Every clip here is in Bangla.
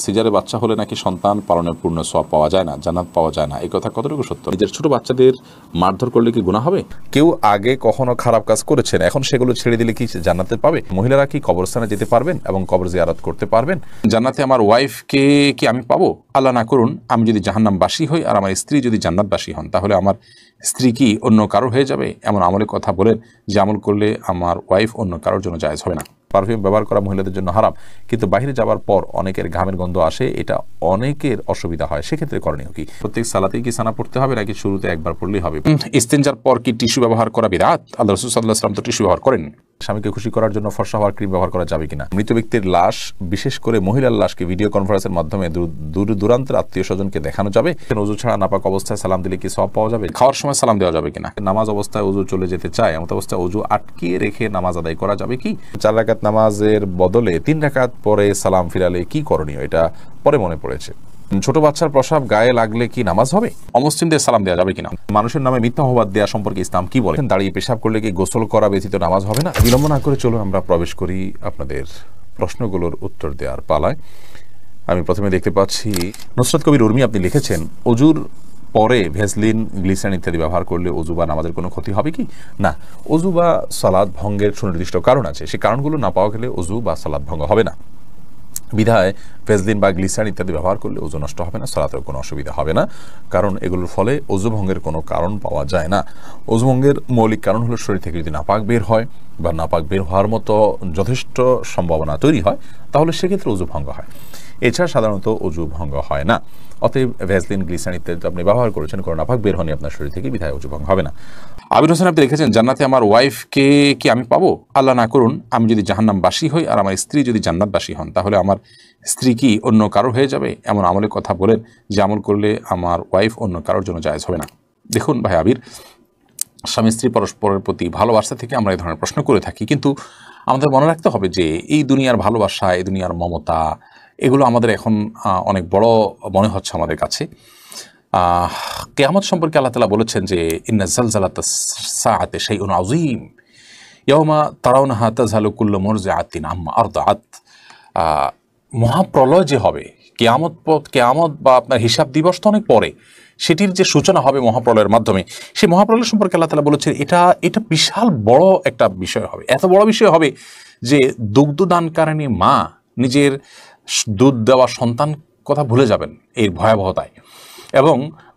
সিজারে বাচ্চা হলে নাকি সন্তান পালনের পূর্ণ সওয়াব পাওয়া যায় না, জান্নাত পাওয়া যায় না, এই কথা কতটুকু সত্য? নিজের ছোট বাচ্চাদের মারধর করলে কি গুনাহ হবে? কেউ আগে কখনো খারাপ কাজ করেছেন, এখন সেগুলো ছেড়ে দিলে কি জান্নাতে পাবে? মহিলারা কি কবরস্থানে যেতে পারবেন এবং কবর জিয়ারত করতে পারবেন? জান্নাতে আমার ওয়াইফকে কি আমি পাবো? আল্লাহ না করুন, আমি যদি জাহান্নামবাসী হই আর আমার স্ত্রী যদি জান্নাতবাসী হন, তাহলে আমার স্ত্রী কি অন্য কারো হয়ে যাবে? এমন আমলের কথা বলেন যে আমল করলে আমার ওয়াইফ অন্য কারোর জন্য জায়েজ হবে না। পারফিউম ব্যবহার করা মহিলাদের জন্য হারাম, কিন্তু বাইরে যাওয়ার পর অনেকের ঘামের গন্ধ আসে, এটা অনেকের অসুবিধা হয়, সেক্ষেত্রে করণীয় কি? প্রত্যেক সালাতেই কি সানা পড়তে হবে নাকি শুরুতে একবার পড়লেই হবে? ইস্তেঞ্জার পর কি টিস্যু ব্যবহার করা বিদআত? আল্লাহ রাসূল সাল্লাল্লাহু আলাইহি ওয়াসাল্লাম তো টিস্যু ব্যবহার করেন। স্বামীকে খুশি করার জন্য ফর্সা হওয়ার ক্রিম ব্যবহার করা যাবে কিনা? মৃত ব্যক্তির লাশ, বিশেষ করে মহিলার লাশকে ভিডিও কনফারেন্সের মাধ্যমে দূর দূরান্তের আত্মীয় স্বজনকে দেখানো যাবে? ওযু ছাড়া নাপাক অবস্থায় সালাম দিলে কি সওয়াব পাওয়া যাবে? খাওয়ার সময় সালাম দেওয়া যাবে কিনা? নামাজ অবস্থায় ওযু চলে যেতে চায়, এমন অবস্থায় ওযু আটকিয়ে রেখে নামাজ আদায় করা যাবে কি? 4 রাকাত নামাজের বদলে 3 রাকাত পরে সালাম ফিরালে কি করণীয়? এটা পরে মনে পড়েছে। ছোট বাচ্চার প্রসাব গায়ে লাগলে কি নামাজ হবে? অমুসলিমদের সালাম দেওয়া যাবে কিনা? মানুষের নামে মিথ্যা অপবাদ দেওয়া সম্পর্কে ইসলাম কি বলে? দাঁড়িয়ে পেশাব করলে কি গোসল করা ব্যতীত নামাজ হবে না? বিলম্ব না করে চলুন আমরা প্রবেশ করি আপনাদের প্রশ্নগুলোর উত্তর দেওয়ার পালায়। আমি প্রথমে দেখতে পাচ্ছি নুসরাত কবির উর্মি, আপনি লিখেছেন অজুর পরে ভেসলিন, গ্লিসারিন ইত্যাদি ব্যবহার করলে অজু বা নামাজের কোনো ক্ষতি হবে কি? না, অজু বা সালাত ভঙ্গের সুনির্দিষ্ট কারণ আছে, সেই কারণগুলো না পাওয়া গেলে অজু বা সালাত ভঙ্গ হবে না। বিধায় ভেসলিন বা গ্লিসারিন ইত্যাদি ব্যবহার করলে ওজু নষ্ট হবে না, সালাতের কোনো অসুবিধা হবে না, কারণ এগুলোর ফলে অজু ভঙ্গের কোনো কারণ পাওয়া যায় না। অজু ভঙ্গের মৌলিক কারণ হলো শরীর থেকে যদি নাপাক বের হয় বা নাপাক বের হওয়ার মতো যথেষ্ট সম্ভাবনা তৈরি হয়, তাহলে সেক্ষেত্রে অজু ভঙ্গ হয়। এছাড়া সাধারণত অজু ভঙ্গ হয় না। অতএব ভ্যাসলিন, গ্লিসারিন ইত্যাদি আপনি ব্যবহার করেছেন, কোনো নাপাক বের হয়নি আপনার শরীর থেকে, বিধায় অজু ভঙ্গ হবে না। আবির হোসেন, আপনি লিখেছেন জান্নাতে আমার ওয়াইফকে কি আমি পাবো? আল্লাহ না করুন, আমি যদি জাহান্নামবাসী হই আর আমার স্ত্রী যদি জান্নাতবাসী হন, তাহলে আমার স্ত্রী কি অন্য কারো হয়ে যাবে? এমন আমলের কথা বলেন যে আমল করলে আমার ওয়াইফ অন্য কারোর জন্য জায়েজ হবে না। দেখুন ভাই আবির, স্বামী স্ত্রী পরস্পরের প্রতি ভালোবাসা থেকে আমরা এই ধরনের প্রশ্ন করে থাকি, কিন্তু আমাদের মনে রাখতে হবে যে এই দুনিয়ার ভালোবাসা, এই দুনিয়ার মমতা, এগুলো আমাদের এখন অনেক বড় মনে হচ্ছে আমাদের কাছে। কিয়ামত সম্পর্কে আল্লাহ তাআলা বলেছেন যে ইন্না জালজালাতাস সাআতি শাইউন আযীম ইয়াওমা তারাউনাহা তাযহালু কুল্লু মুরজিআতিন আম্মা আরদাআত। মহাপ্রলয় যে হবে, কিয়ামত বা আপনার হিসাব দিবস তো অনেক পরে, সেটির যে সূচনা হবে মহাপ্রলয়ের মাধ্যমে, সেই মহাপ্রলয় সম্পর্কে আল্লাহ তাআলা বলেছেন এটা বিশাল বড় একটা বিষয় হবে। এত বড় বিষয় হবে যে দুগ্ধদানকারিণী মা নিজের দুধ দেওয়া সন্তান কথা ভুলে যাবেন এর ভয়াবহতায়, এবং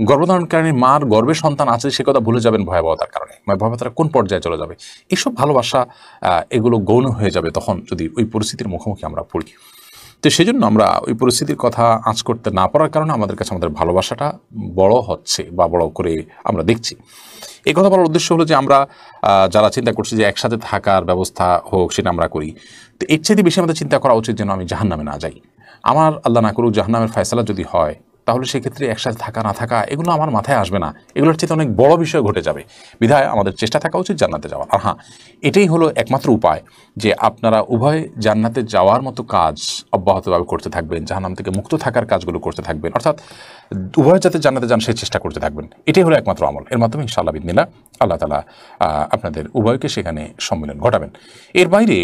গর্ভধারণকারী মার গর্ভে সন্তান আছে সে কথা ভুলে যাবেন ভয়াবহতার কারণে। ভয়াবহতাটা কোন পর্যায়ে চলে যাবে, এসব ভালোবাসা এগুলো গৌণ হয়ে যাবে তখন যদি ওই পরিস্থিতির মুখোমুখি আমরা পড়ি। তো সেজন্য আমরা ওই পরিস্থিতির কথা আঁচ করতে না পারার কারণে আমাদের কাছে আমাদের ভালোবাসাটা বড় হচ্ছে বা বড় করে আমরা দেখছি। এই কথা বলার উদ্দেশ্য হলো যে আমরা যারা চিন্তা করছি যে একসাথে থাকার ব্যবস্থা হোক, সেটা আমরা করি, তো এর চেয়ে বেশি আমাদের চিন্তা করা উচিত যেন আমি জাহান্নামে না যাই। আমার আল্লাহ না করুক জাহান্নামের ফয়সালা যদি হয়, তাহলে সেক্ষেত্রে একসাথে থাকা না থাকা এগুলো আমার মাথায় আসবে না, এগুলোর চেয়ে অনেক বড় বিষয় ঘটে যাবে। বিধায় আমাদের চেষ্টা থাকা উচিত জান্নাতে যাওয়ার। আর হ্যাঁ, এটাই হলো একমাত্র উপায় যে আপনারা উভয় জান্নাতে যাওয়ার মতো কাজ অব্যাহতভাবে করতে থাকবেন, জাহান্নাম থেকে মুক্ত থাকার কাজগুলো করতে থাকবেন, অর্থাৎ উভয় যাতে জান্নাতে যান সেই চেষ্টা করতে থাকবেন। এটাই হলো একমাত্র আমল। এর মাধ্যমে ইনশাআল্লাহ বিদিনিল্লাহ আল্লাহ তাআলা আপনাদের উভয়কে সেখানে সম্মিলন ঘটাবেন। এর বাইরে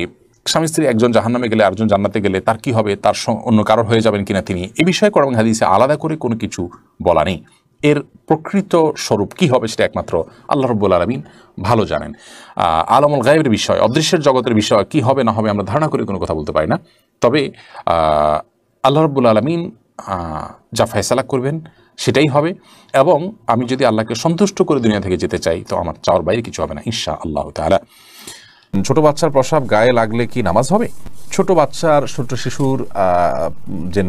স্বামী স্ত্রী একজন জাহান্নামে গেলে আরেকজন জান্নাতে গেলে তার কি হবে, তার অন্য কারো হয়ে যাবেন কিনা তিনি, এ বিষয়ে কোরআন হাদিসে আলাদা করে কোনো কিছু বলা নেই। এর প্রকৃত স্বরূপ কি হবে সেটা একমাত্র আল্লাহ রাব্বুল আলামিন ভালো জানেন। আলামুল গায়বের বিষয়, অদৃশ্যের জগতের বিষয় কি হবে না হবে আমরা ধারণা করে কোনো কথা বলতে পারি না। তবে আল্লাহ রাব্বুল আলামিন যা ফয়সালা করবেন সেটাই হবে, এবং আমি যদি আল্লাহকে সন্তুষ্ট করে দুনিয়া থেকে যেতে চাই তো আমার চাওয়ার বাইরে কিছু হবে না ইনশাআল্লাহ তাআলা। ছোট বাচ্চার প্রসাব গায়ে লাগলে কি নামাজ হবে? ছোট বাচ্চার, ছোট শিশুর যে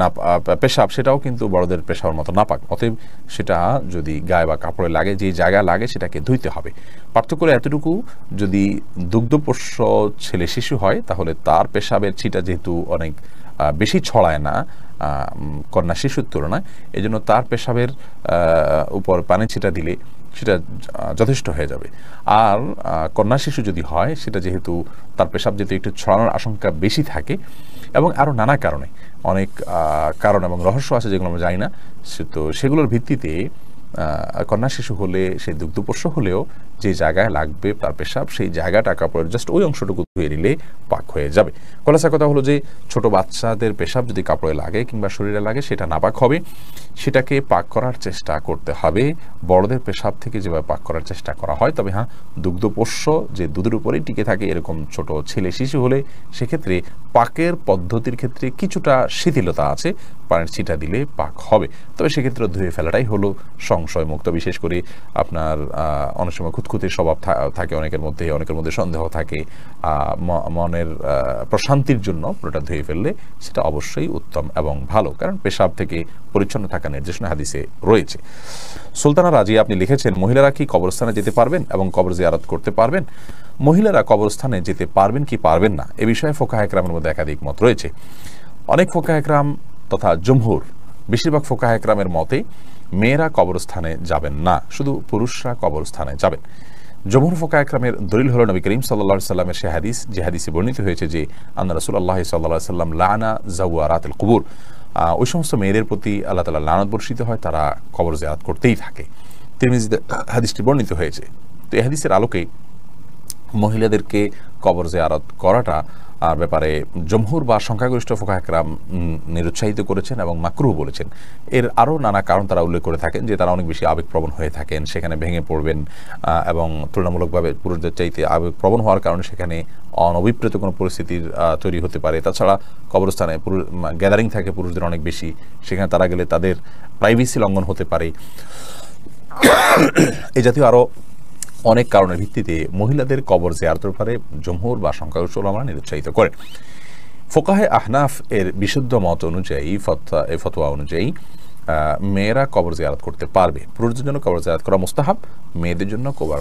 পেশাব, সেটাও কিন্তু বড়দের পেশাবের মতো নাপাক। অতএব সেটা যদি গায়ে বা কাপড়ে লাগে, যে জায়গায় লাগে সেটাকে ধুইতে হবে। পার্থক্য এতটুকু, যদি দুগ্ধপোষ্য ছেলে শিশু হয় তাহলে তার পেশাবের ছিটা যেহেতু অনেক বেশি ছড়ায় না কন্যা শিশুর তুলনায়, এই জন্য তার পেশাবের উপর পানি ছিটা দিলে সেটা যথেষ্ট হয়ে যাবে। আর কন্যা শিশু যদি হয়, সেটা যেহেতু তার পেশাব যেহেতু একটু ছড়ানোর আশঙ্কা বেশি থাকে, এবং আরও নানা কারণে, অনেক কারণ এবং রহস্য আছে যেগুলো আমরা জানি না, তো সেগুলোর ভিত্তিতে কন্যা শিশু হলে, সে দুগ্ধপোষ্য হলেও যে জায়গায় লাগবে তার পেশাব সেই জায়গাটা কাপড়ের জাস্ট ওই অংশটুকু ধুয়ে নিলে পাক হয়ে যাবে। খোলাসা কথা হলো যে ছোট বাচ্চাদের পেশাব যদি কাপড়ে লাগে কিংবা শরীরে লাগে সেটা নাপাক হবে, সেটাকে পাক করার চেষ্টা করতে হবে বড়দের পেশাব থেকে যেভাবে পাক করার চেষ্টা করা হয়। তবে হ্যাঁ, দুগ্ধপোষ্য যে দুধের উপরেই টিকে থাকে এরকম ছোট ছেলে শিশু হলে সেক্ষেত্রে পাকের পদ্ধতির ক্ষেত্রে কিছুটা শিথিলতা আছে, পানির ছিটা দিলে পাক হবে। তবে সেক্ষেত্রে ধুয়ে ফেলাটাই হলো সংশয় মুক্ত। বিশেষ করে আপনার অনেক সময় খুঁতখুঁতে স্বভাব থাকে অনেকের মধ্যে সন্দেহ থাকে, মনের প্রশান্তির জন্য পুরোটা ধুয়ে ফেললে সেটা অবশ্যই উত্তম এবং ভালো, কারণ পেশাব থেকে পরিচ্ছন্ন থাকা নির্দেশনা হাদিসে রয়েছে। সুলতানা রাজিয়া আপনি লিখেছেন, মহিলারা কি কবরস্থানে যেতে পারবেন এবং কবর জিয়ারত করতে পারবেন? মহিলারা কবরস্থানে যেতে পারবেন কি পারবেন না এ বিষয়ে ফোকাহে কেরামের মধ্যে একাধিক মত রয়েছে। অনেক ফোকাহে কেরাম তথা জমহুর, বেশিরভাগ ফোকাহে কেরামের মতে মেয়েরা কবরস্থানে যাবেন না, শুধু পুরুষরা কবরস্থানে যাবেন। জমহুর ফোকাহে কেরামের দলিল হলো নবী করিম সাল্লাল্লাহু আলাইহি সাল্লামের সে হাদিস, যে হাদিসে বর্ণিত হয়েছে যে আন্না রাসূলুল্লাহ সাল্লাল্লাহু আলাইহি সাল্লাম লানা যাওয়ারাতুল কুবুর, ওই সমস্ত মেয়েদের প্রতি আল্লাহ তাআলা লানত বর্ষিত হয়, তারা কবর জিয়ারত করতেই থাকে। তিরমিজিতে হাদিসটি বর্ণিত হয়েছে। তো এই হাদিসের আলোকে মহিলাদেরকে কবর জিয়ারত করাটা আর ব্যাপারে জমহুর বা সংখ্যাগরিষ্ঠ ফোকাহে কেরাম নিরুৎসাহিত করেছেন এবং মাকরুহ বলেছেন। এর আরও নানা কারণ তারা উল্লেখ করে থাকেন, যে তারা অনেক বেশি আবেগপ্রবণ হয়ে থাকেন, সেখানে ভেঙে পড়বেন এবং তুলনামূলকভাবে পুরুষদের চাইতে আবেগপ্রবণ হওয়ার কারণে সেখানে অনভিপ্রেত কোনো পরিস্থিতির তৈরি হতে পারে। তাছাড়া কবরস্থানে গ্যাদারিং থাকে পুরুষদের অনেক বেশি, সেখানে তারা গেলে তাদের প্রাইভেসি লঙ্ঘন হতে পারে। এই জাতীয় আরও অনেক কারণের ভিত্তিতে মহিলাদের কবর জিয়ারতের ব্যাপারে জমহুর বা সংখ্যাগরিষ্ঠ উলামারা নিরুৎসাহিত করেন। ফোকাহে আহনাফ এর বিশুদ্ধ মত অনুযায়ী, ফতোয়া অনুযায়ী মেয়েরা কবর জিয়ারত করতে পারবে। পুরুষদের জন্য কবর জিয়ারত করা মুস্তাহাব, মেয়েদের জন্য কবর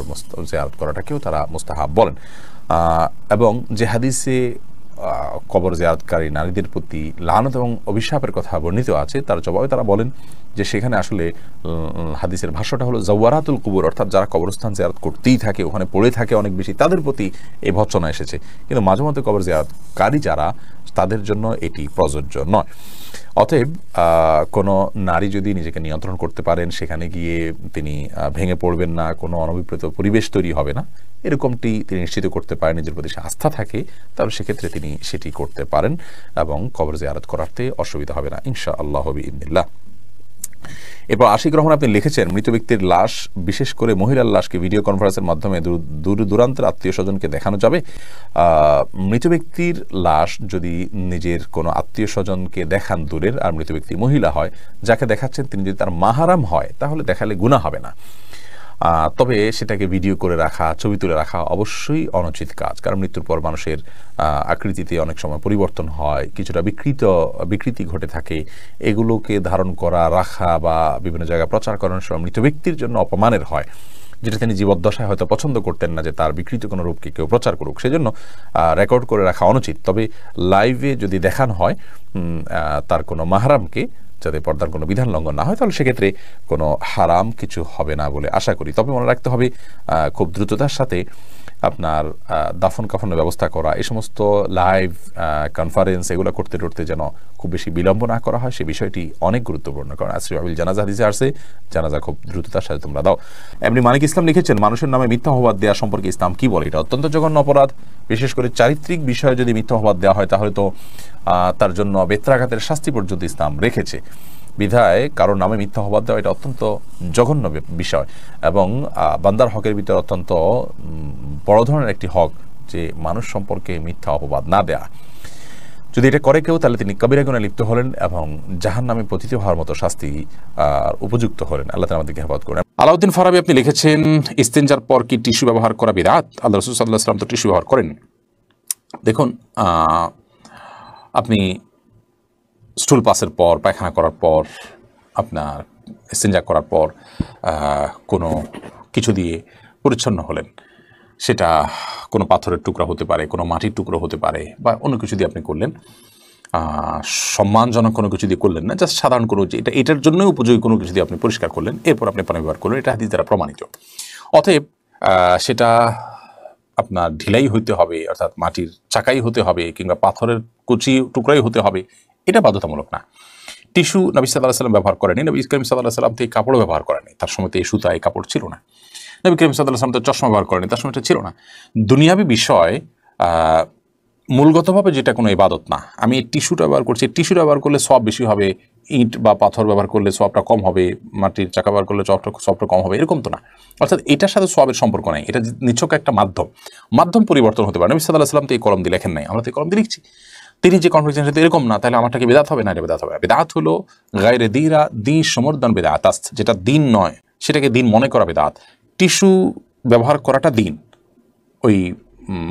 জিয়ারত করাটাকেও তারা মুস্তাহাব বলেন। এবং যে হাদিসে কবর জিয়ারতকারী নারীদের প্রতি লানত এবং অভিশাপের কথা বর্ণিত আছে, তার জবাবে তারা বলেন যে সেখানে আসলে হাদিসের ভাষ্যটা হলো যাওয়ারাতুল কুবুর, অর্থাৎ যারা কবরস্থান জিয়ারত করতেই থাকে, ওখানে পড়ে থাকে অনেক বেশি, তাদের প্রতি এই ভৎসনা এসেছে। কিন্তু মাঝে মধ্যে কবর জিয়ারতকারী যারা, তাদের জন্য এটি প্রযোজ্য নয়। অতএব কোনো নারী যদি নিজেকে নিয়ন্ত্রণ করতে পারেন, সেখানে গিয়ে তিনি ভেঙে পড়বেন না, কোনো অনভিপ্রেত পরিবেশ তৈরি হবে না, এরকমটি তিনি নিশ্চিত করতে পারেন, নিজের প্রতি আস্থা থাকে, তাহলে সেক্ষেত্রে তিনি সেটি করতে পারেন এবং কবর জিয়ারত করাতে অসুবিধা হবে না ইনশাআল্লাহ বিইذনিল্লাহ। এরপর আশিক রহমান আপনি লিখেছেন, মৃত ব্যক্তির লাশ, বিশেষ করে মহিলার লাশকে ভিডিও কনফারেন্সের মাধ্যমে দূর দূরান্তের আত্মীয় স্বজনকে দেখানো যাবে? মৃত ব্যক্তির লাশ যদি নিজের কোনো আত্মীয় স্বজনকে দেখান দূরের, আর মৃত ব্যক্তি মহিলা হয়, যাকে দেখাচ্ছেন তিনি যদি তার মাহারাম হয়, তাহলে দেখালে গুনাহ হবে না। তবে সেটাকে ভিডিও করে রাখা, ছবি তুলে রাখা অবশ্যই অনুচিত কাজ, কারণ মৃত্যুর পর মানুষের আকৃতিতে অনেক সময় পরিবর্তন হয়, কিছুটা বিকৃতি ঘটে থাকে। এগুলোকে ধারণ করা, রাখা বা বিভিন্ন জায়গায় প্রচার করানোর সময় মৃত ব্যক্তির জন্য অপমানের হয়, যেটা তিনি জীবদ্দশায় হয়তো পছন্দ করতেন না যে তার বিকৃত কোনো রূপকে কেউ প্রচার করুক, সেজন্য রেকর্ড করে রাখা অনুচিত। তবে লাইভে যদি দেখানো হয় তার কোনো মাহরামকে, যাতে পর্দার কোনো বিধান লঙ্ঘন না হয়, তাহলে সেক্ষেত্রে কোনো হারাম কিছু হবে না বলে আশা করি। তবে মনে রাখতে হবে খুব দ্রুততার সাথে আপনার দাফন কাফনের ব্যবস্থা করা, এই সমস্ত লাইভ কনফারেন্স এগুলো করতে যেন খুব বেশি বিলম্ব না করা হয়, সে বিষয়টি অনেক গুরুত্বপূর্ণ। কারণ আসরি আবিল জানাজা হাদিসে আসছে, জানাজা খুব দ্রুততার সাথে তোমরা দাও। এমনি মানিক ইসলাম লিখেছেন, মানুষের নামে মিথ্যা অপবাদ দেওয়া সম্পর্কে ইসলাম কি বলে? এটা অত্যন্ত জঘন্য অপরাধ। বিশেষ করে চারিত্রিক বিষয়ে যদি মিথ্যা অপবাদ দেওয়া হয়, তাহলে তো তার জন্য বেত্রাঘাতের শাস্তি পর্যন্ত ইসলাম রেখেছে। বিধায় কারোর নামে মিথ্যা অপবাদ দেওয়া এটা অত্যন্ত জঘন্য বিষয়, এবং বান্দার হকের ভিতরে অত্যন্ত বড় ধরনের একটি হক যে মানুষ সম্পর্কে মিথ্যা অপবাদ না দেয়া। যদি এটা করে কেউ, তাহলে তিনি কবিরা গুনাহে লিপ্ত হলেন এবং জাহান্নামে পতিত হওয়ার মতো শাস্তি উপযুক্ত হলেন। আল্লাহ তাআলা আমাদেরকে হেফাজত করেন। আলাউদ্দিন ফারাবি আপনি লিখেছেন, ইস্তেঞ্জার পর কি টিস্যু ব্যবহার করা বিদআত? আল্লাহ রাসূল সাল্লাল্লাহু আলাইহি ওয়াসাল্লাম তো টিস্যু ব্যবহার করেন। দেখুন, আপনি স্টুল পাসের পর, পায়খানা করার পর, আপনার ইস্তেঞ্জা করার পর কোনো কিছু দিয়ে পরিচ্ছন্ন হলেন, সেটা কোনো পাথরের টুকরা হতে পারে, কোনো মাটির টুকরো হতে পারে, বা অন্য কিছু দিয়ে আপনি করলেন, সম্মানজনক কোনো কিছু দিয়ে করলেন না, জাস্ট সাধারণ কোনো এটার জন্যই উপযোগী কোনো কিছু দিয়ে আপনি পরিষ্কার করলেন, এরপর আপনি পানি ব্যবহার করলেন, এটা হাদিস দ্বারা প্রমাণিত। অতএব সেটা আপনার ঢিলাই হইতে হবে, অর্থাৎ মাটির চাকাই হতে হবে, কিংবা পাথরের কুচি টুকরাই হতে হবে, এটা বাধ্যতামূলক না। টিস্যু নবী সাল্লাল্লাহু আলাইহি ওয়াসাল্লাম ব্যবহার করেনি, নবী করিম সাল্লাল্লাহু আলাইহি ওয়াসাল্লাম থেকে কাপড়ও ব্যবহার করেনি, তার সময় তো এই সুতা, এই কাপড় ছিল না। নবী করিম সাল্লাল্লাহু আলাইহি ওয়াসাল্লাম তো চশমা ব্যবহার করেনি, তার সময় এটা ছিল না। দুনিয়াবী বিষয় মূলগতভাবে যেটা কোনো ইবাদত না। আমি এই টিস্যুটা ব্যবহার করছি, টিস্যুটা ব্যবহার করলে সওয়াব বেশি হবে, ইট বা পাথর ব্যবহার করলে সওয়াবটা কম হবে, মাটির চাকা ব্যবহার করলে সওয়াবটা কম হবে, এরকম তো না। অর্থাৎ এটার সাথে সওয়াবের সম্পর্ক নাই, এটা নিছক একটা মাধ্যম পরিবর্তন হতে পারে। নবী সাল্লাল্লাহু আলাইহি ওয়াসাল্লাম তো এই কলম দিয়ে লেখেন নাই, আমরা তো এই কলম দিয়ে লিখছি। তিনি যে কনফিডেন্স সাথে এরকম না, তাহলে আমারটাকে বিদআত হবে না, এটা বিদআত হবে। বিদআত হলো গায়রে দিরা দি সমর্দন বিদআত, যেটা দিন নয় সেটাকে দিন মনে করা বিদআত। টিস্যু ব্যবহার করাটা দিন, ওই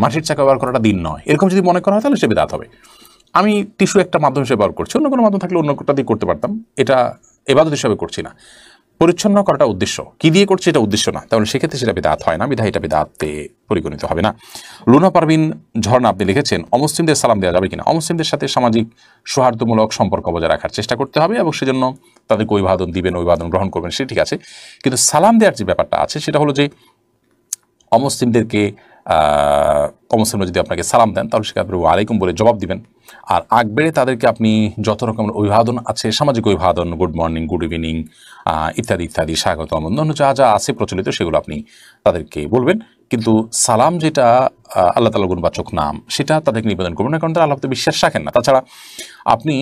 মাটির চাকা ব্যবহার করাটা দিন নয়, এরকম যদি মনে করা হয় তাহলে সে বিদআত হবে। আমি টিস্যু একটা মাধ্যম হিসেবে ব্যবহার করছি, অন্য কোনো মাধ্যম থাকলে অন্য কোনটা দিয়ে করতে পারতাম, এটা ইবাদত হিসেবে করছি না। পরিচ্ছন্ন করাটা উদ্দেশ্য, কি দিয়ে করছি এটা উদ্দেশ্য না, তাহলে সেক্ষেত্রে সেটা বিদআত হয় না, বিধায় এটা বিদআতে পরিগণিত হবে না। লুনা পারভিন ঝর্ণা আপনি লিখেছেন, অমুসলিমদের সালাম দেওয়া যাবে কিনা? অমুসলিমদের সাথে সামাজিক সৌহার্দ্যমূলক সম্পর্ক বজায় রাখার চেষ্টা করতে হবে এবং সেজন্য তাদেরকে অভিবাদন দিবেন, অভিবাদন গ্রহণ করবেন, সে ঠিক আছে। কিন্তু সালাম দেওয়ার যে ব্যাপারটা আছে সেটা হলো যে অমুসলিমদেরকে অমুসলিমরা যদি আপনাকে সালাম দেন তাহলে সেটা আপনি ওয়ালাইকুম বলে জবাব দিবেন। আর আগ বেড়ে তাদেরকে আপনি যত রকমের অভিবাদন আছে, সামাজিক অভিবাদন, গুড মর্নিং, গুড ইভিনিং ইত্যাদি ইত্যাদি, স্বাগতম, অন্যান্য যা যা আছে প্রচলিত সেগুলো আপনি তাদেরকে বলবেন। কিন্তু সালাম যেটা আল্লাহ তাআলার গুণবাচক নাম, সেটা তাদেরকে নিবেদন করবেন না, কারণ তারা আল্লাহতে বিশ্বাস রাখেন না। তাছাড়া আপনি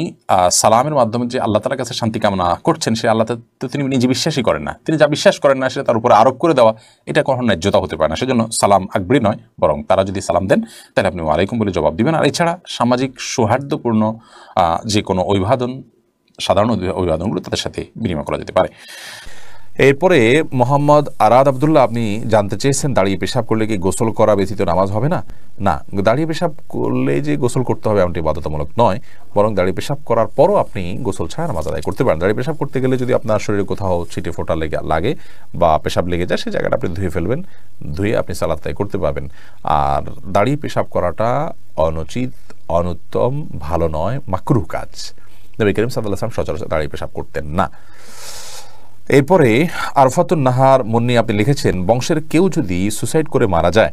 সালামের মাধ্যমে যে আল্লাহ তাআলার কাছে শান্তি কামনা করছেন, সে আল্লাহ তো তিনি নিজে বিশ্বাসই করেন না, তিনি যা বিশ্বাস করেন না সেটা তার উপরে আরোপ করে দেওয়া, এটা কখনো ন্যায্যতা হতে পারে না। সেজন্য সালাম আকবরি নয়, বরং তারা যদি সালাম দেন তাহলে আপনি ওয়ালাইকুম বলে জবাব দিবেন। আর এছাড়া সামাজিক সৌহার্দ্যপূর্ণ যে কোনো অভিবাদন, সাধারণ অভিবাদনগুলো তাদের সাথে বিনিময় করা যেতে পারে। এরপরে মোহাম্মদ আরাদ আবদুল্লাহ আপনি জানতে চেয়েছেন, দাঁড়িয়ে পেশাব করলে কি গোসল করা ব্যতীত নামাজ হবে না? না, দাঁড়িয়ে পেশাব করলে যে গোসল করতে হবে এমনটি বাধ্যতামূলক নয়, বরং দাঁড়িয়ে পেশাব করার পরও আপনি গোসল ছাড়া নামাজ আদায় করতে পারেন। দাঁড়িয়ে পেশাব করতে গেলে যদি আপনার শরীরে কোথাও ছিটে ফোঁটা লাগে বা পেশাব লেগে যায়, সেই জায়গাটা আপনি ধুয়ে ফেলবেন, ধুয়ে আপনি সালাত আদায় করতে পারবেন। আর দাঁড়িয়ে পেশাব করাটা অনুচিত, অনুত্তম, ভালো নয়, মাকরুহ কাজ। নবী করিম সাল্লাল্লাহু আলাইহি ওয়াসাল্লাম সচরাচর দাঁড়িয়ে পেশাব করতেন না। এরপরে আরফাতুন নাহার মুন্নি আপনি লিখেছেন, বংশের কেউ যদি সুসাইড করে মারা যায়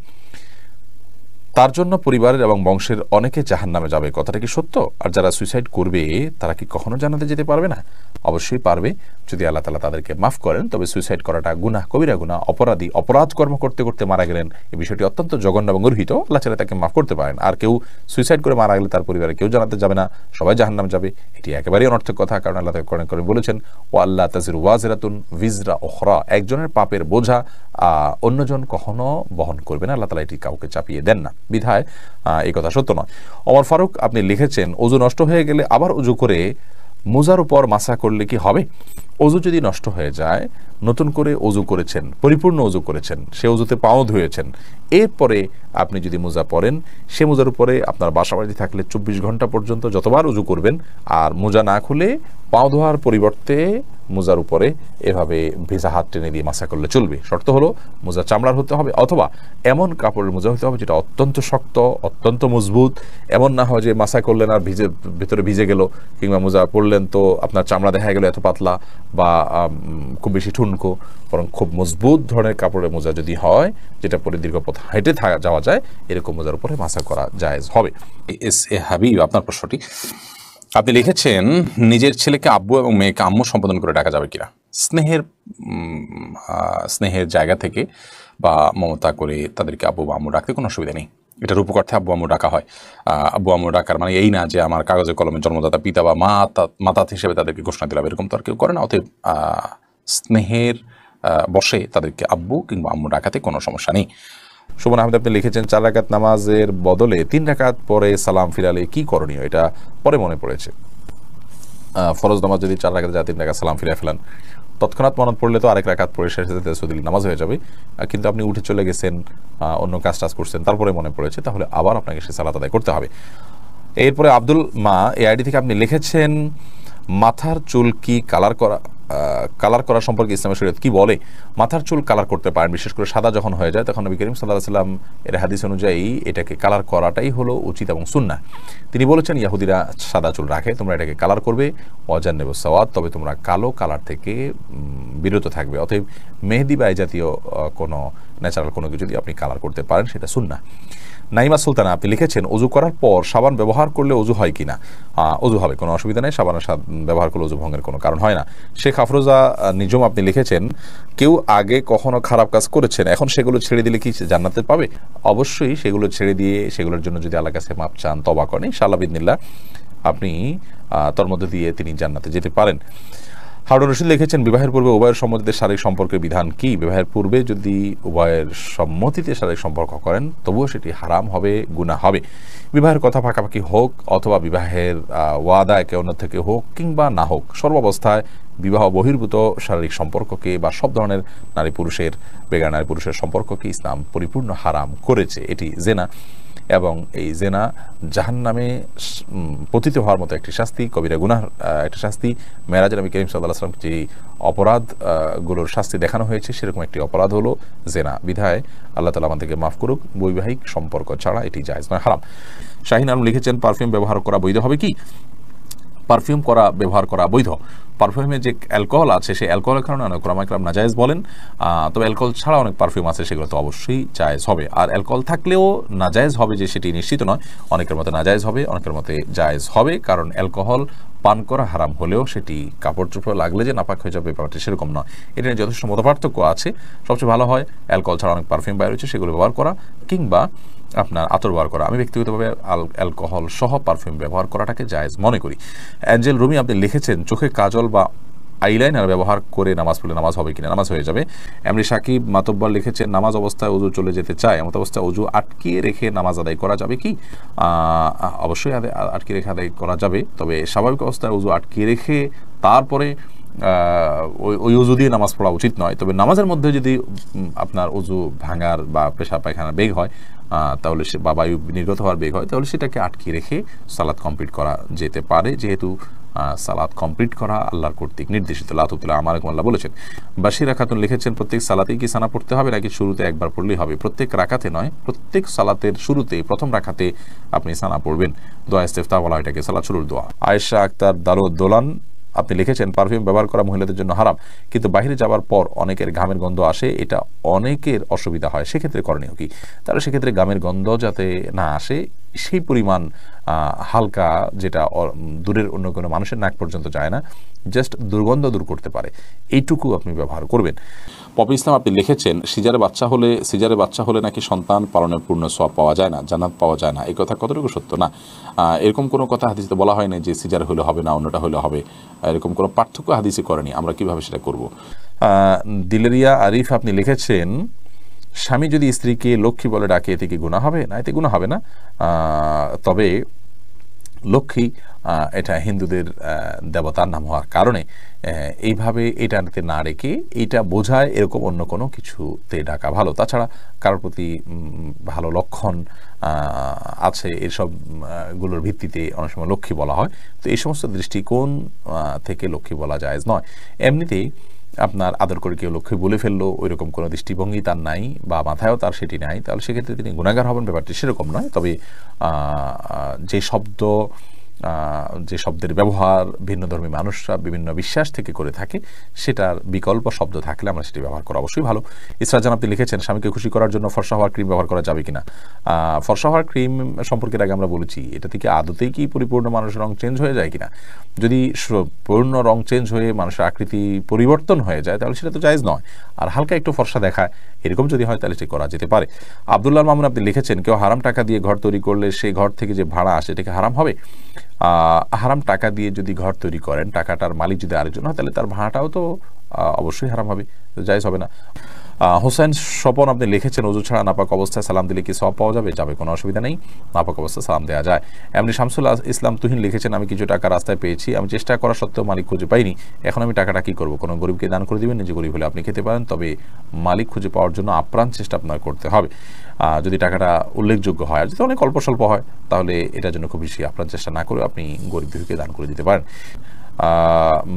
তার জন্য পরিবারের এবং বংশের অনেকে জাহান্নামে যাবে, কথাটা কি সত্য? আর যারা সুইসাইড করবে তারা কি কখনো জান্নাতে যেতে পারবে না? অবশ্যই পারবে, যদি আল্লাহ তাআলা তাদেরকে মাফ করেন। তবে সুইসাইড করাটা গুনাহ, কবিরা গুনাহ, অপরাধ কর্ম করতে করতে মারা গেলেন, এই বিষয়টি অত্যন্ত জঘন্য এবং গর্হিত। আল্লাহ তাআলা তাকে মাফ করতে পারেন। আর কেউ সুইসাইড করে মারা গেলে তার পরিবারে কেউ জান্নাতে যাবে না, সবাই জাহান্নামে যাবে, এটি একেবারেই অনর্থক কথা। কারণ আল্লাহ তাআলা কোরআনে কারীমে বলেছেন, ওয়া আল্লা তাজিরু ওয়াজিরাতুন ভিজরা উখরা, একজনের পাপের বোঝা অন্যজন কখনো বহন করবে না, আল্লাহ তাআলা এটি কাউকে চাপিয়ে দেন না, বিধায় এই কথা সত্য নয়। ওমর ফারুক আপনি লিখেছেন, ওযু নষ্ট হয়ে গেলে আবার ওযু করে মোজার উপর মাসা করলে কি হবে? ওযু যদি নষ্ট হয়ে যায়, নতুন করে ওযু করেছেন, পরিপূর্ণ ওযু করেছেন, সে ওযুতে পাও ধুয়েছেন, এরপরে আপনি যদি মোজা পরেন, সে মোজার উপরে আপনার বাসাবাড়ি থাকলে 24 ঘন্টা পর্যন্ত যতবার ওযু করবেন, আর মোজা না খুলে পাও ধোয়ার পরিবর্তে মোজার উপরে এভাবে ভেজা হাত টেনে দিয়ে মাসা করলে চলবে। শর্ত হলো মোজা চামড়ার হতে হবে, অথবা এমন কাপড়ের মোজা হতে হবে যেটা অত্যন্ত শক্ত, অত্যন্ত মজবুত। এমন না হয় যে মাসা করলেন আর ভেতরে ভিজে গেল, কিংবা মোজা পরলেন তো আপনার চামড়া দেখা গেল এত পাতলা বা খুব বেশি ঠুনকো, বরং খুব মজবুত ধরনের কাপড়ের মোজা যদি হয়, যেটা পরে দীর্ঘ পথ হেঁটে যাওয়া যায়, এরকম মোজার উপরে মাসা করা জায়েজ হবে। এস এ হাবিব আপনার প্রশ্নটি আপনি লিখেছেন, নিজের ছেলেকে আব্বু এবং মেয়েকে আম্মু সম্বোধন করে ডাকা যাবে কিনা? স্নেহের জায়গা থেকে বা মমতা করে তাদেরকে আব্বু বা আম্মু ডাকতে কোনো অসুবিধা নেই। এটা রূপকর্থে আব্বু আম্মু ডাকা হয়। আব্বু আম্মু ডাকার মানে এই না যে আমার কাগজে কলমে জন্মদাতা পিতা বা মাতা হিসেবে তাদেরকে ঘোষণা দিলাম, এরকম তো আর কেউ করে না। অতএব স্নেহের বশে তাদেরকে আব্বু কিংবা আম্মু ডাকাতে কোনো সমস্যা নেই। সুমন আহমেদ আপনি লিখেছেন, 4 রাকাত নামাজের বদলে 3 রাকাত পরে সালাম ফিরালে কি করণীয়? এটা পরে মনে পড়েছে। ফরজ নামাজ যদি 4 রাকাত যায়, 3 রাকাত সালাম ফিরে ফেলান, তৎক্ষণাৎ মনে পড়লে তো আরেক রাকাত পরে শেষে তাসবিহ নামাজ হয়ে যাবে। কিন্তু আপনি উঠে চলে গেছেন, অন্য কাজ করছেন, তারপরে মনে পড়েছে, তাহলে আবার আপনাকে সে সালাত আদায় করতে হবে। এরপরে আব্দুল মা এই আইডি থেকে আপনি লিখেছেন, মাথার চুল কি কালার করা সম্পর্কে ইসলামের শরীয়ত কি বলে? মাথার চুল কালার করতে পারেন, বিশেষ করে সাদা যখন হয়ে যায় তখন নবী করিম সাল্লাল্লাহু আলাইহি ওয়াসাল্লাম এর হাদিস অনুযায়ী এটাকে কালার করাটাই হলো উচিত এবং সুন্নাহ। তিনি বলেছেন, ইহুদিরা সাদা চুল রাখে, তোমরা এটাকে কালার করবে, ওয়াজান্নিবুস সাওয়াদ, তবে তোমরা কালো কালার থেকে বিরত থাকবে। অতএব মেহেদি বা এই জাতীয় কোনো ন্যাচারাল কোনো কিছু যদি আপনি কালার করতে পারেন সেটা সুন্নাহ। নাইমা সুলতানা আপনি লিখেছেন অজু করার পর সাবান ব্যবহার করলে অজু হয় কিনা? অজু হবে, কোনো অসুবিধা নেই। সাবানের ব্যবহার করলে অজু ভঙ্গের কোনো কারণ হয় না। শেখ আফরোজা নিজম আপনি লিখেছেন কেউ আগে কখনো খারাপ কাজ করেছেন, এখন সেগুলো ছেড়ে দিলে কি জান্নাতে পাবে? অবশ্যই সেগুলো ছেড়ে দিয়ে সেগুলোর জন্য যদি আল্লাহর কাছে মাপ চান, তওবা করেন, ইনশাআল্লাহ বিদিনিল্লাহ আপনি তার মধ্যে দিয়ে তিনি জান্নাতে যেতে পারেন। হারুন রশিদ লিখেছেন বিবাহের পূর্বে উভয়ের সম্মতিতে শারীরিক সম্পর্কের বিধান কি? বিবাহের পূর্বে যদি উভয়ের সম্মতিতে শারীরিক সম্পর্ক করেন তবুও সেটি হারাম হবে, গুনাহ হবে। বিবাহের কথা পাকাপাকি হোক অথবা বিবাহের ওয়াদা একে অন্য থেকে হোক কিংবা না হোক, সর্বাবস্থায় বিবাহ বহির্ভূত শারীরিক সম্পর্ককে বা সব ধরনের নারী পুরুষের বেগার নারী পুরুষের সম্পর্ককে ইসলাম পরিপূর্ণ হারাম করেছে। এটি জেনা, এবং এই জেনা জাহান্নামে পতিত হওয়ার মতো একটি শাস্তি, কবিরা গুনাহ একটি শাস্তি। মেরাজে নবী করিম সাল্লাল্লাহু আলাইহি ওয়াসাল্লাম যে অপরাধগুলোর শাস্তি দেখানো হয়েছে সেরকম একটি অপরাধ হলো জেনা। বিধায় আল্লাহ তাআলা আমাদেরকে মাফ করুক, বৈবাহিক সম্পর্ক ছাড়া এটি জায়েজ নয়, হারাম। শাহিন আলম লিখেছেন পারফিউম ব্যবহার করা বৈধ হবে কি? পারফিউম ব্যবহার করা বৈধ। পারফিউমে যে অ্যালকোহল আছে সেই অ্যালকোহলের কারণে অনেক ওলামা কেরাম নাজায়েজ বলেন, তবে অ্যালকোহল ছাড়া অনেক পারফিউম আছে সেগুলো তো অবশ্যই জায়েজ হবে। আর অ্যালকোহল থাকলেও নাজায়েজ হবে যে সেটি নিশ্চিত নয়, অনেকের মতে নাজায়েজ হবে, অনেকের মতে জায়েজ হবে। কারণ অ্যালকোহল পান করা হারাম হলেও সেটি কাপড় চোপড় লাগলে যে নাপাক হয়ে যাবে ব্যাপারটি সেরকম নয়। এটা নিয়ে যথেষ্ট মতপার্থক্য আছে। সবচেয়ে ভালো হয় অ্যালকোহল ছাড়া অনেক পারফিউম বাইরে রয়েছে সেগুলো ব্যবহার করা, কিংবা আপনার আতর ব্যবহার করা। আমি ব্যক্তিগতভাবে অ্যালকোহল সহ পারফিউম ব্যবহার করাটাকে জায়েজ মনে করি। অ্যাঞ্জেল রুমি আপনি লিখেছেন চোখে কাজল বা আইলাইনার ব্যবহার করে নামাজ পড়লে নামাজ হবে কিনা? নামাজ হয়ে যাবে। এমনি সাকিব মাতব্বর লিখেছেন নামাজ অবস্থায় অজু চলে যেতে চায়, এমন অবস্থায় অজু আটকিয়ে রেখে নামাজ আদায় করা যাবে কি? অবশ্যই আটকে রেখে আদায় করা যাবে, তবে স্বাভাবিক অবস্থায় অজু আটকিয়ে রেখে তারপরে ওই অজু দিয়ে নামাজ পড়া উচিত নয়। তবে নামাজের মধ্যে যদি আপনার অজু ভাঙার বা পেশাব পায়খানার বেগ হয় তাহলে বা বায়ু নির্গত হওয়ার বেগ হয়, তাহলে সেটাকে আটকে রেখে সালাত কমপ্লিট করা যেতে পারে, যেহেতু সালাত কমপ্লিট করা আল্লাহর কর্তৃক নির্দেশিত। লাতুল্লাহ আমার আল্লাহ বলেছেন। বাশিরা খাতুন লিখেছেন প্রত্যেক সালাতেই কি সানা পড়তে হবে নাকি শুরুতে একবার পড়লেই হবে? প্রত্যেক রাকাতে নয়, প্রত্যেক সালাতের শুরুতে প্রথম রাকাতে আপনি সানা পড়বেন। দোয়া ইস্তেফতাহ বলা হয় এটাকে, সালাত শুরুর দোয়া। আয়েশা আক্তার দোলান আপনি লিখেছেন পারফিউম ব্যবহার করা মহিলাদের জন্য হারাম, কিন্তু বাইরে যাওয়ার পর অনেকের ঘামের গন্ধ আসে, এটা অনেকের অসুবিধা হয়, সেক্ষেত্রে করণীয় কি? তাহলে সেক্ষেত্রে ঘামের গন্ধ যাতে না আসে সেই পরিমাণ হালকা, যেটা দূরের অন্য কোনো মানুষের নাক পর্যন্ত যায় না, জাস্ট দুর্গন্ধ দূর করতে পারে, এইটুকু আপনি ব্যবহার করবেন। পপি ইসলাম আপনি লিখেছেন সিজারে বাচ্চা হলে নাকি সন্তান পালনের পূর্ণ সওয়াব পাওয়া যায় না, জান্নাত পাওয়া যায় না, এই কথা কতটুকু সত্য? না, এরকম কোনো কথা হাদিসে বলা হয় না যে সিজার হলে হবে না অন্যটা হলে হবে, এরকম কোনো পার্থক্য হাদিসে করেনি। আমরা কিভাবে সেটা করব? দিলেরিয়া আরিফ আপনি লিখেছেন স্বামী যদি স্ত্রীকে লক্ষ্মী বলে ডাকে এতে কি গুনাহ হবে? না, এতে গুনাহ হবে না। তবে লক্ষ্মী এটা হিন্দুদের দেবতার নাম হওয়ার কারণে এইভাবে এটাতে না রেখে এটা বোঝায় এরকম অন্য কোনো কিছুতে ডাকা ভালো। তাছাড়া কারোর প্রতি ভালো লক্ষণ আছে এসব গুলোর ভিত্তিতে অনেক সময় লক্ষ্মী বলা হয়। তো এই সমস্ত দৃষ্টিকোণ থেকে লক্ষ্মী বলা জায়েজ নয়। এমনিতেই আপনার আদর করে কেউ লক্ষ্মী বলে ফেললো ওই রকম কোনো দৃষ্টিভঙ্গি তার নাই বা মাথায়ও তার সেটি নাই, তাহলে সেক্ষেত্রে তিনি গুনাহগার হবেন, ব্যাপারটি সেরকম নয়। তবে যে শব্দের ব্যবহার ভিন্ন ধর্মী মানুষরা বিভিন্ন বিশ্বাস থেকে করে থাকে, সেটার বিকল্প শব্দ থাকলে আমরা সেটি ব্যবহার করা অবশ্যই ভালো। ইসরাজান আপনি লিখেছেন স্বামীকে খুশি করার জন্য ফর্সা হওয়ার ক্রিম ব্যবহার করা যাবে কিনা? ফর্সা হওয়ার ক্রিম সম্পর্কে আগে আমরা বলেছি, এটা থেকে আদতেই কি পরিপূর্ণ মানুষের রং চেঞ্জ হয়ে যায় কিনা? যদি পূর্ণ রং চেঞ্জ হয়ে মানুষের আকৃতি পরিবর্তন হয়ে যায় তাহলে সেটা তো জায়েজ নয়। আর হালকা একটু ফর্সা দেখায় এরকম যদি হয় তাহলে সেটি করা যেতে পারে। আব্দুল্লাহ মামুন আপনি লিখেছেন কেউ হারাম টাকা দিয়ে ঘর তৈরি করলে সেই ঘর থেকে যে ভাড়া আসে এটাকে হারাম হবে? হারাম টাকা দিয়ে যদি ঘর তৈরি করেন, টাকাটার মালিক যদি আরেকজন হয় তাহলে তার ভাড়াটাও তো অবশ্যই হারাম হবে, জায়েজ হবে না। হোসেন স্বপন আপনি লিখেছেন ওযু ছাড়া নাপাক অবস্থায় সালাম দিলে কি সওয়াব পাওয়া যাবে? যাবে, কোনো অসুবিধা নেই, নাপাক অবস্থায় সালাম দেওয়া যায়। এমনি শামসুল ইসলাম তুহিন লিখেছেন আমি কিছু টাকা রাস্তায় পেয়েছি, আমি চেষ্টা করা সত্ত্বেও মালিক খুঁজে পাইনি, এখন আমি টাকাটা কি করব? কোনো গরিবকে দান করে দিবেন? নিজে গরিব হলে আপনি খেতে পারেন, তবে মালিক খুঁজে পাওয়ার জন্য আপ্রাণ চেষ্টা আপনার করতে হবে। যদি টাকাটা উল্লেখযোগ্য হয়, আর যদি অনেক অল্প স্বল্প হয় তাহলে এটার জন্য খুব বেশি আপ্রাণ চেষ্টা না করে আপনি গরিব দুঃখীকে দান করে দিতে পারেন।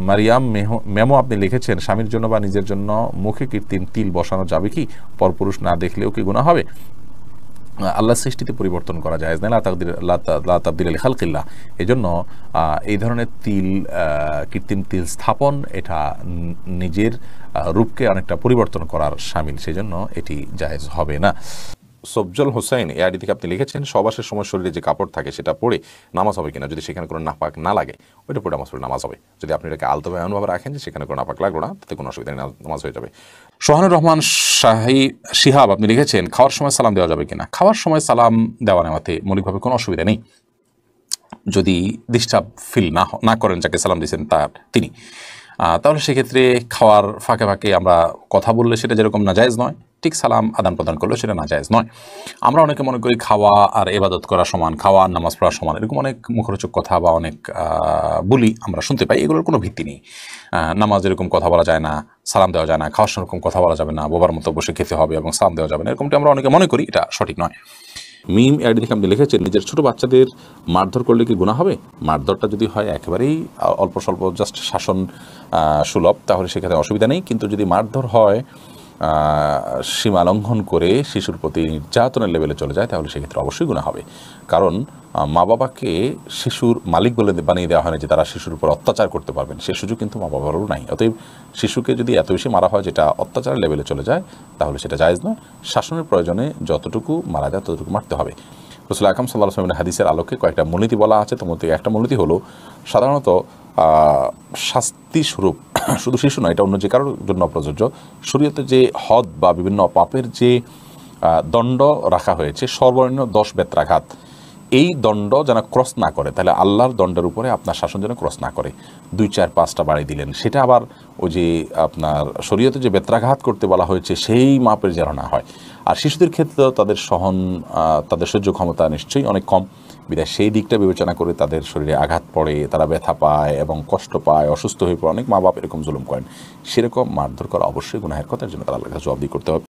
মারিয়াম মেমো আপনি লিখেছেন স্বামীর জন্য বা নিজের জন্য মুখে কৃত্রিম তিল বসানো যাবে কি? পরপুরুষ না দেখলেও কি গুনাহ হবে? আল্লাহর সৃষ্টিতে পরিবর্তন করা যায় না, লা তাবদীলা লিখালকিল্লাহ। এই জন্য এই ধরনের কৃত্রিম তিল স্থাপন এটা নিজের রূপকে অনেকটা পরিবর্তন করার শামিল, সেই জন্য এটি জায়েজ হবে না। সবজল হোসেন এই আইডি থেকে আপনি লিখেছেন সহবাসের সময় শরীরে যে কাপড় থাকে সেটা পরে নামাজ হবে কিনা, যদি সেখানে কোনো নাপাক না লাগে ওইটা পরে নামাজ হবে। যদি আপনি এটাকে আলতোভাবে এমনভাবে রাখেন যে সেখানে কোনো নাপাক লাগলো না, তাতে কোনো অসুবিধা নেই, নামাজ হয়ে যাবে। সোহানুর রহমান শিহাব আপনি লিখেছেন খাওয়ার সময় সালাম দেওয়া যাবে কিনা। খাওয়ার সময় সালাম দেওয়া নেওয়াতে মৌলিকভাবে কোনো অসুবিধা নেই, যদি ডিস্টার্ব ফিল না করেন যাকে সালাম দিয়েছেন তিনি, তাহলে সেক্ষেত্রে খাওয়ার ফাঁকে ফাঁকে আমরা কথা বললে সেটা যেরকম নাজায়েজ নয়, ঠিক সালাম আদান প্রদান করলে সেটা নাজায়েজ নয়। আমরা অনেকে মনে করি খাওয়া আর ইবাদত করা সমান, খাওয়া আর নামাজ পড়া সমান, এরকম অনেক মুখরোচক কথা বা অনেক বলি আমরা শুনতে পাই, এগুলোর কোনো ভিত্তি নেই। নামাজ এরকম কথা বলা যায় না, সালাম দেওয়া যায় না, খাওয়ার সময় এরকম কথা বলা যাবে না, বোবার মতো বসে খেতে হবে এবং সালাম দেওয়া যাবে না, এরকমটি আমরা অনেকে মনে করি, এটা সঠিক নয়। মিম আইডি থেকে আপনি লিখেছেন নিজের ছোট বাচ্চাদের মারধর করলে কি গুনাহ হবে। মারধরটা যদি হয় একেবারেই অল্প স্বল্প জাস্ট শাসন সুলভ, তাহলে সেক্ষেত্রে অসুবিধা নেই, কিন্তু যদি মারধর হয় সীমা লঙ্ঘন করে শিশুর প্রতি নির্যাতনের লেভেলে চলে যায়, তাহলে সেক্ষেত্রে অবশ্যই গুনাহ হবে। কারণ মা বাবাকে শিশুর মালিক বলে বানিয়ে দেওয়া হয় না যে তারা শিশুর উপর অত্যাচার করতে পারবেন, সে সুযোগ কিন্তু মা বাবারও নাই। অতএব শিশুকে যদি এত বেশি মারা হয় যেটা অত্যাচারের লেভেলে চলে যায়, তাহলে সেটা জায়েজ নয়। শাসনের প্রয়োজনে যতটুকু মারা যায় ততটুকু মারতে হবে। রাসূল আকরাম সাল্লাল্লাহু আলাইহি ওয়াসাল্লামের হাদিসের আলোকে কয়েকটা মূলনীতি বলা আছে, তার মধ্যে একটা মূলনীতি হলো সাধারণত শাস্তি স্বরূপ শুধু শিশু নয়, এটা অন্য যে কারোর জন্য প্রযোজ্য, শরীয়তে যে হদ বা বিভিন্ন পাপের যে দণ্ড রাখা হয়েছে সর্বনিম্ন 10 বেত্রাঘাত, এই দণ্ড যেন ক্রস না করে, তাহলে আল্লাহর দণ্ডের উপরে আপনার শাসন যেন ক্রস না করে। 2, 4, 5টা বাড়ি দিলেন, সেটা আবার ওই যে আপনার শরীয়তে যে বেত্রাঘাত করতে বলা হয়েছে সেই মাপের যেন না হয়। আর শিশুদের ক্ষেত্রে তাদের সহ্য ক্ষমতা নিশ্চয়ই অনেক কম, বিধায় সেই দিকটা বিবেচনা করে তাদের শরীরে আঘাত পড়ে, তারা ব্যথা পায় এবং কষ্ট পায়, অসুস্থ হয়ে পড়ে, অনেক মা বাপ এরকম জুলুম করেন, সেরকম মারধর করা অবশ্যই গুনাহের কথা, এর জন্য তারা আল্লাহর কাছে জবাবদিহি করতে হবে।